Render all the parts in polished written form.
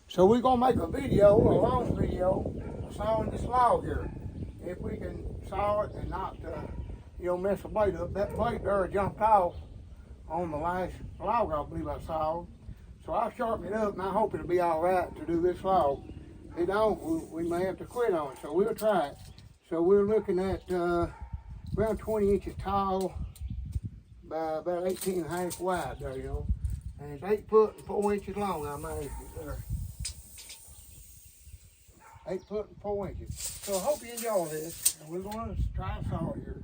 So we're gonna make a video, a long video, sawing this log here. If we can saw it and not, mess the blade up. That blade there jumped off on the last log I believe I sawed. So I'll sharpen it up and I hope it'll be all right to do this log. If it don't, we may have to quit on it. So we'll try it. So we're looking at around 20 inches tall by about 18 and a half wide there, And it's 8 foot and 4 inches long, I measured it there. 8 foot and 4 inches. So I hope you enjoy this. And we're going to try to saw it here.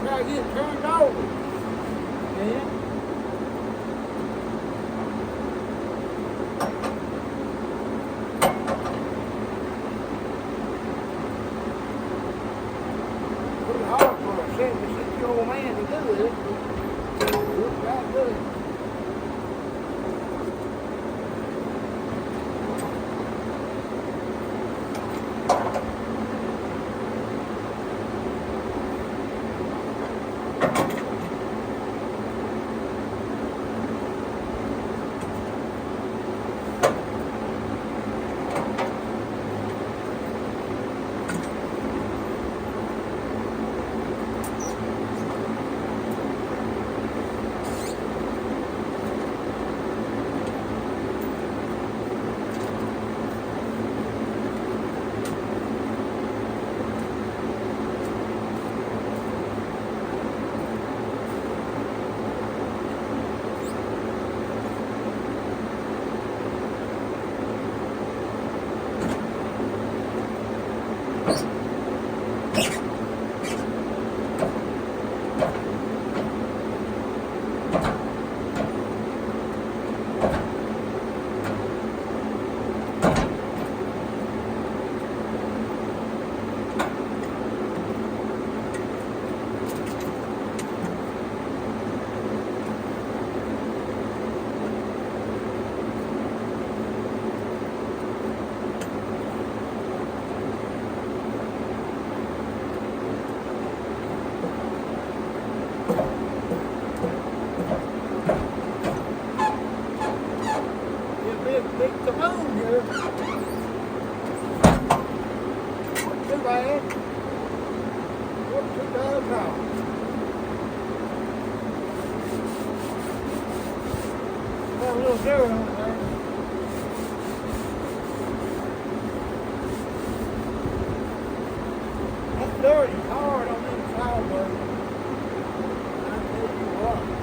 Try to get it turned over. Yeah. Pretty hard for a 76-year-old man to do it. Looks right good. $2,000. Got a little dirt on there. That dirt is hard on them sideways. I tell you what.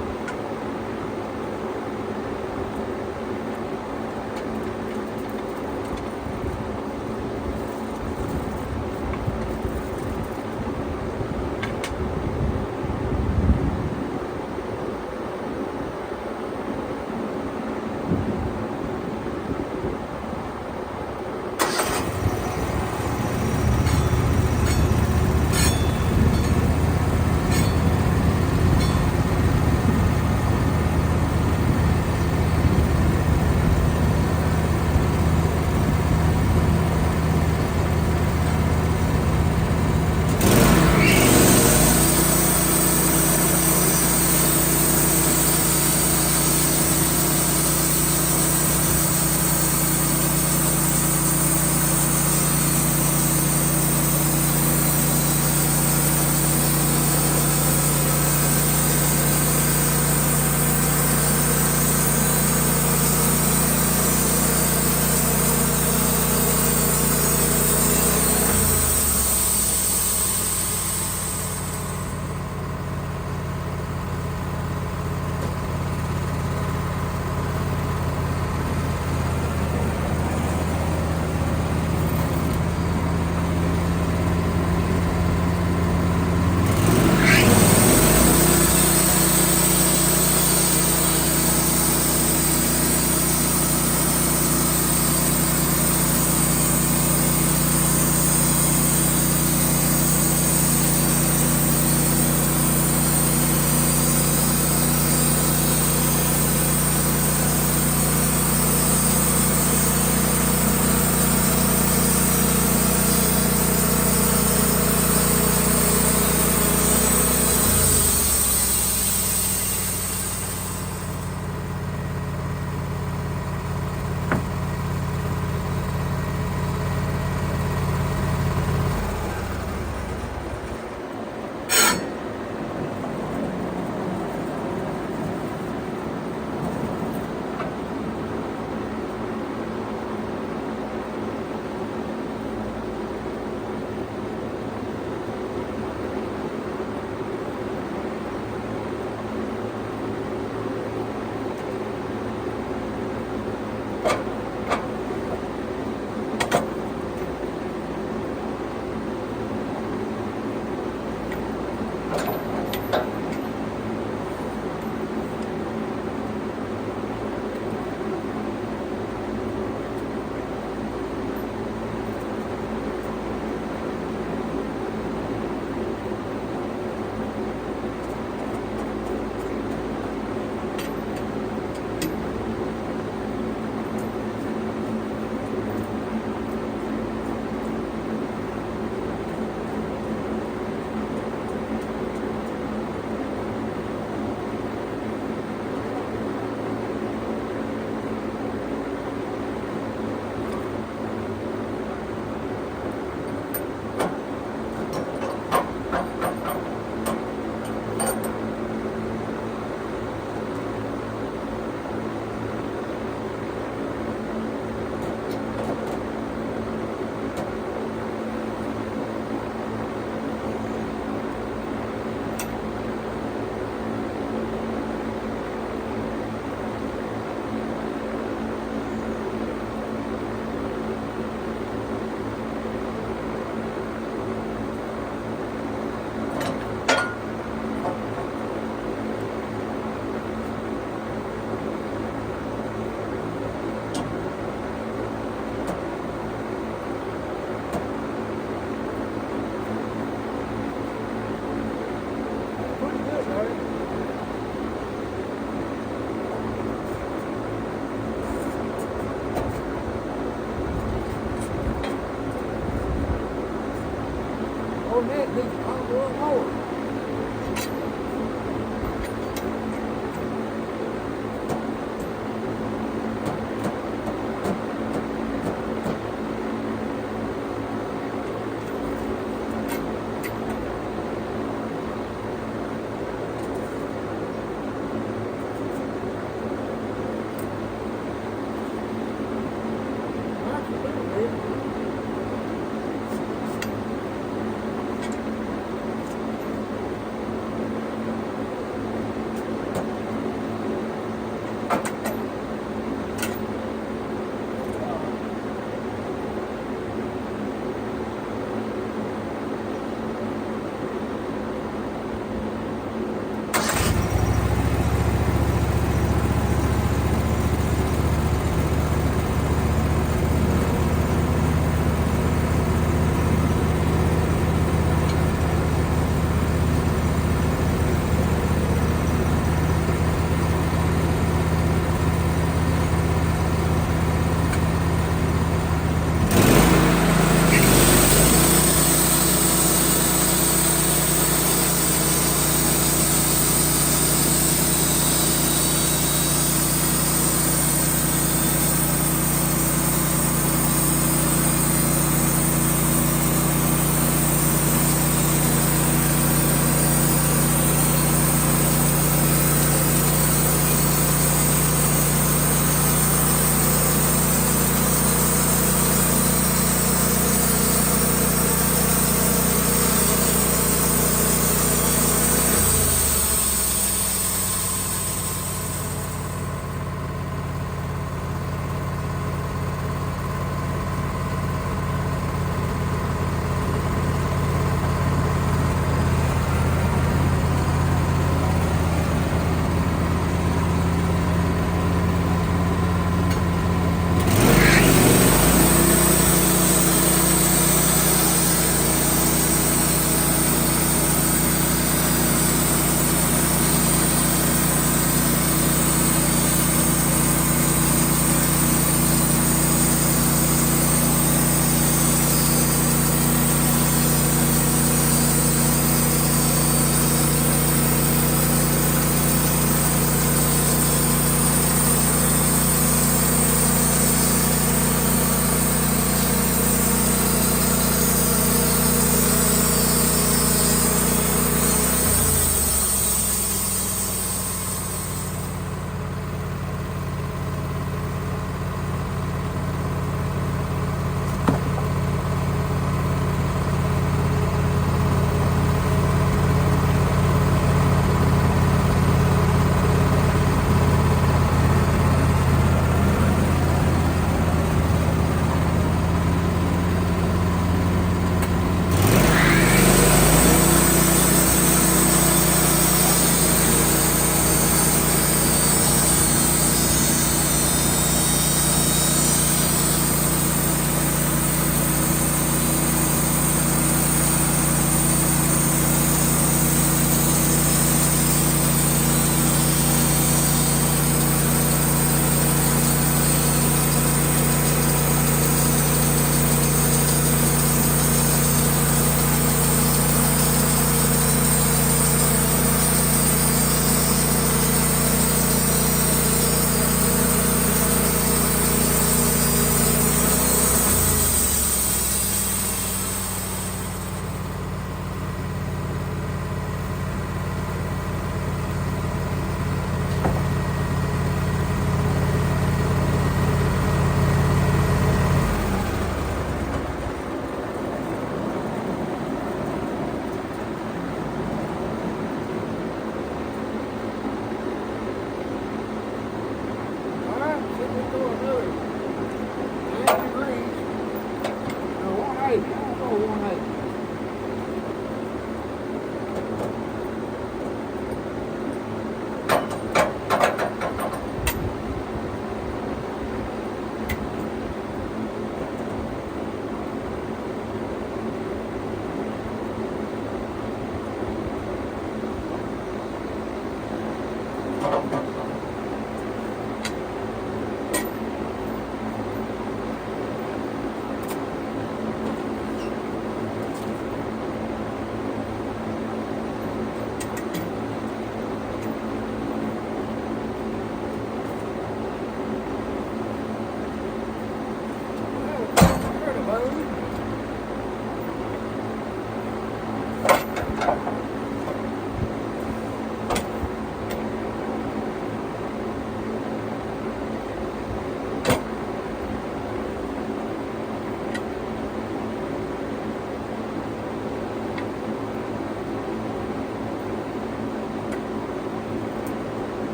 on that, we can pump a little more.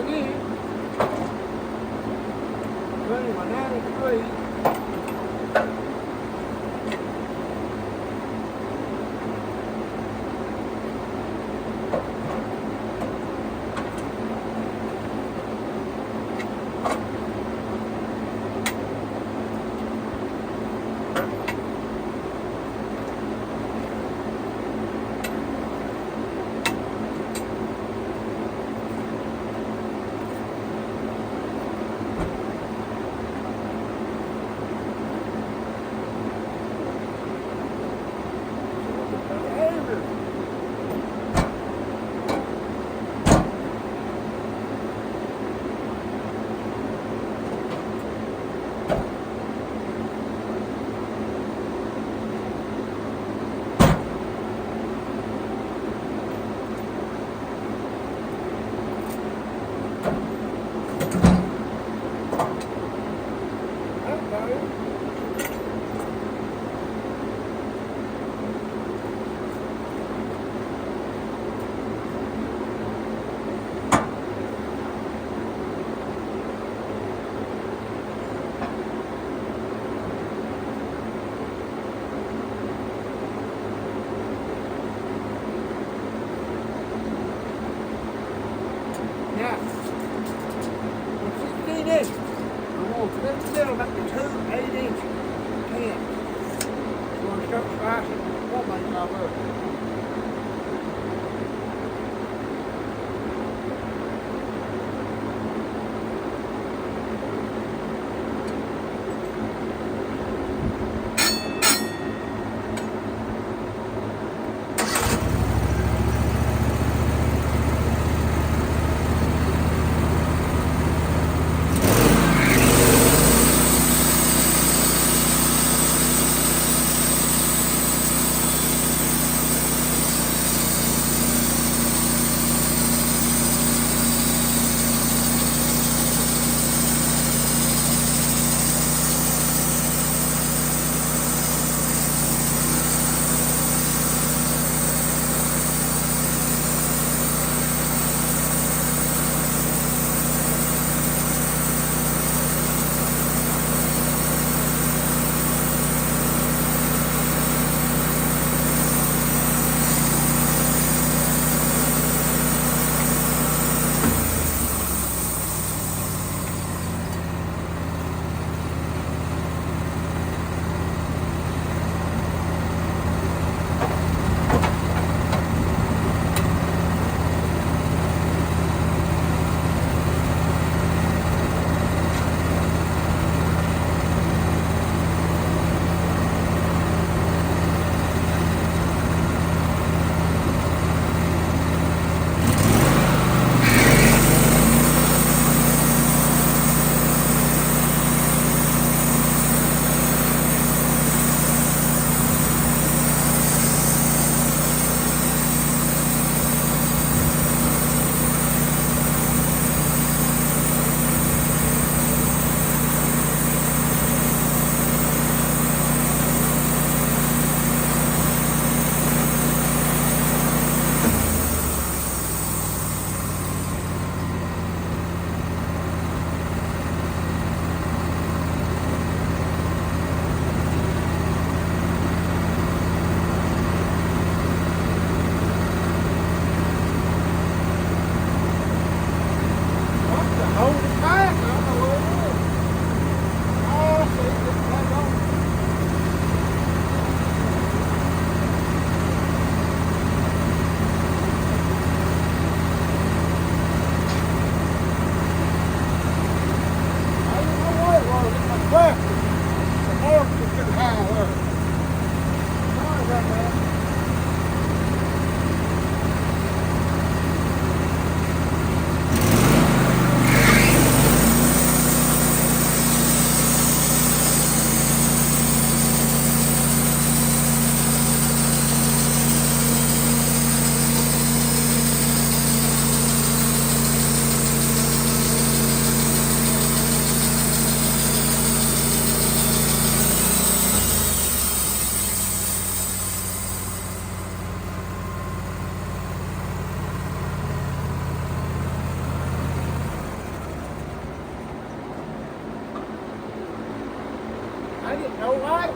again. Running my 93. Now, 16 inches. I'm going to split the middle up to 2 8-inch cans. I'm going to start slicing one thing off of it.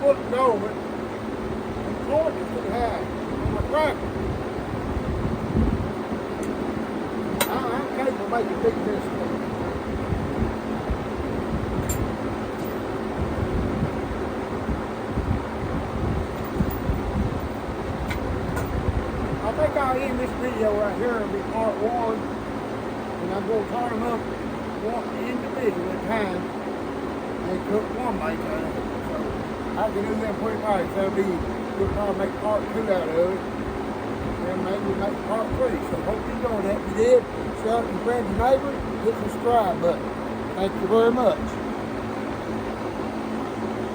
foot and go, but the torque is too high on my tractor. I'm capable of making big mistakes. I think I'll end this video right here and be part one, and I'm going to turn them up one individual at a time and cook one bite out of it. So I can do them pretty nice. We'll probably make part two out of it, and maybe make part three. So hope you enjoyed that. If you did, share it with friends and neighbors, hit the subscribe button. Thank you very much.